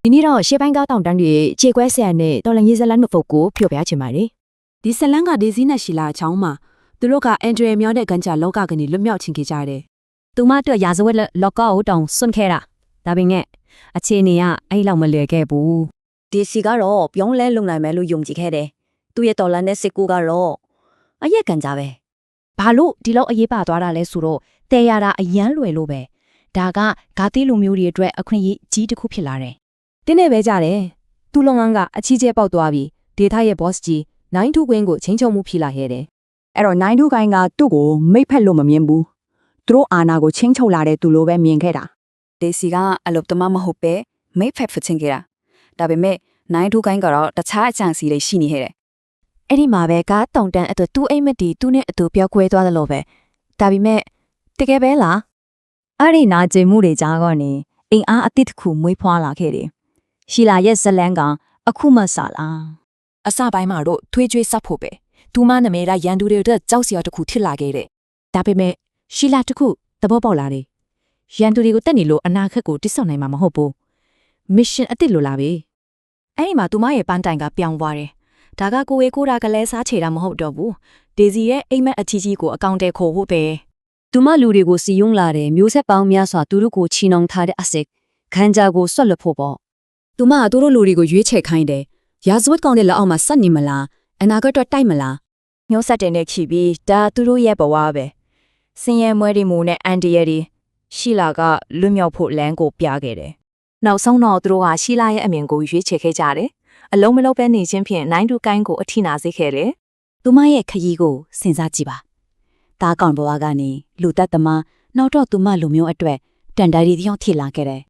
ဒီနေ့တော့ရှေ့ပိုင်းကားတောင်တန်းတွေခြေခွဲဆရာနဲ့တော်လန်ရေးဇလန်တို့ဖုတ်ကိုဖျော်ပြချင်ပါတယ် ဒီဇလန်ကဒေဇီနဲ့ရှီလာချောင်းမှာသူတို့ကအန်ဒရီမြောင်းတဲ့ကန်ချာလောကကနေလွတ်မြောက်ခြင်းခဲ့ကြတယ် သူမတို့ရာဇဝတ်လောကကိုတောင်စွန့်ခဲ့တာဒါပေမဲ့အခြေအနေကအဲ့လောက်မလွယ်ခဲ့ဘူး ဒီစီကတော့ပြောင်းလဲလုံနိုင်မယ်လို့ယုံကြည်ခဲ့တယ်သူရဲ့တော်လန်တဲ့စစ်ကူကတော့အရက်ကန်ကြပဲ ဘာလို့ဒီလောက်အရေးပါသွားတာလဲဆိုတော့တဲရတာအရန်လွယ်လို့ပဲဒါကဂါတိလူမျိုးတွေအတွက်အခွင့်အရေးကြီးတစ်ခုဖြစ်လာတယ် တင်းနဲ့ပဲကြတယ်သူလုံငန်းကအချီးကျဲပေါက်သွားပြီးဒေတာရဲ့ boss ကြီးနိုင်ထူကွင်းကိုချင်းချုံမှုဖြစ်လာခဲ့တယ်အဲ့တော့နိုင်ထူကိုင်းကသူ့ကိုမိတ်ဖက်လို့မမြင်ဘူးသူတို့အာနာကိုချင်းချုပ်လာတဲ့သူလိုပဲမြင်ခဲ့တာ ဒေစီကအလုပ်တမမဟုတ်ပဲမိတ်ဖက်ဖချင်းခဲ့တာဒါပေမဲ့နိုင်ထူကိုင်းကတော့တခြားအချမ်းစီတွေရှိနေခဲ့တယ် အဲ့ဒီမှာပဲကားတောင်တန်းအတွက်သူ့အိမ်မက်တီသူ့နဲ့အတူပြောကွဲသွားတယ်လို့ပဲဒါပေမဲ့တကယ်ပဲလား အဲ့ဒီနာကျင်မှုတွေကြားကနေအိမ်အားအသစ်တစ်ခုမွေးဖွားလာခဲ့တယ်ရှီလာရဲ့ဇလန်ကအခုမှစလာ အစပိုင်းမှာတော့ထွေးကြွေးဆက်ဖို့ပဲသူမနမေရရန်သူတွေအတွက်ကြောက်စရာတစ်ခုဖြစ်လာခဲ့တယ် ဒါပေမဲ့ရှီလာတခုသဘောပေါက်လာတယ်ရန်သူတွေကိုတက်နေလို့အနာခက်ကိုတိဆောက်နိုင်မှာမဟုတ်ဘူးမစ်ရှင်အစ်စ်လိုလာပြီ အဲ့ဒီမှာသူမရဲ့ပန်းတိုင်ကပြောင်းသွားတယ်ဒါကကိုဝေကိုရာကလည်းစားချေတာမဟုတ်တော့ဘူးဒေစီရဲ့အိမ်မက်အချီကြီးကိုအကောင့်တဲခေါ်ဖို့ပဲ သူမလူတွေကိုစီယုံလာတဲ့မျိုးဆက်ပေါင်းများစွာသူတို့ကိုချီနှောင်ထားတဲ့အစစ်ခန်းကြားကိုဆွတ်လွတ်ဖို့ပေါ့ သူမကသူတို့လူတွေကိုရွေးချယ်ခိုင်းတယ်ရာဇဝတ်ကောင်တဲ့လက်အောက်မှာစက်နေမလားအနာဂတ်တော့တိုက်မလား ညှိုးဆက်တင်တဲ့ချီပြီးဒါသူတို့ရဲ့ဘဝပဲစင်ရဲမွဲတွေမူနဲ့အန်တီရဒီရှီလာကလွတ်မြောက်ဖို့လမ်းကိုပြခဲ့တယ်နောက်ဆုံးတော့သူတို့ကရှီလာရဲ့အမြင်ကိုရွေးချယ်ခဲ့ကြတယ်အလုံးမလုံးပဲနေချင်းဖြင့်နိုင်တူကိုင်းကိုအထိနာစေခဲ့တယ် သူမရဲ့ခရီးကိုစဉ်းစားကြည့်ပါတားကောင်ဘဝကနေလူသက်သမားနောက်တော့သူမလူမျိုးအတွက်တန်တားရီတယောက်ထိလာခဲ့တယ်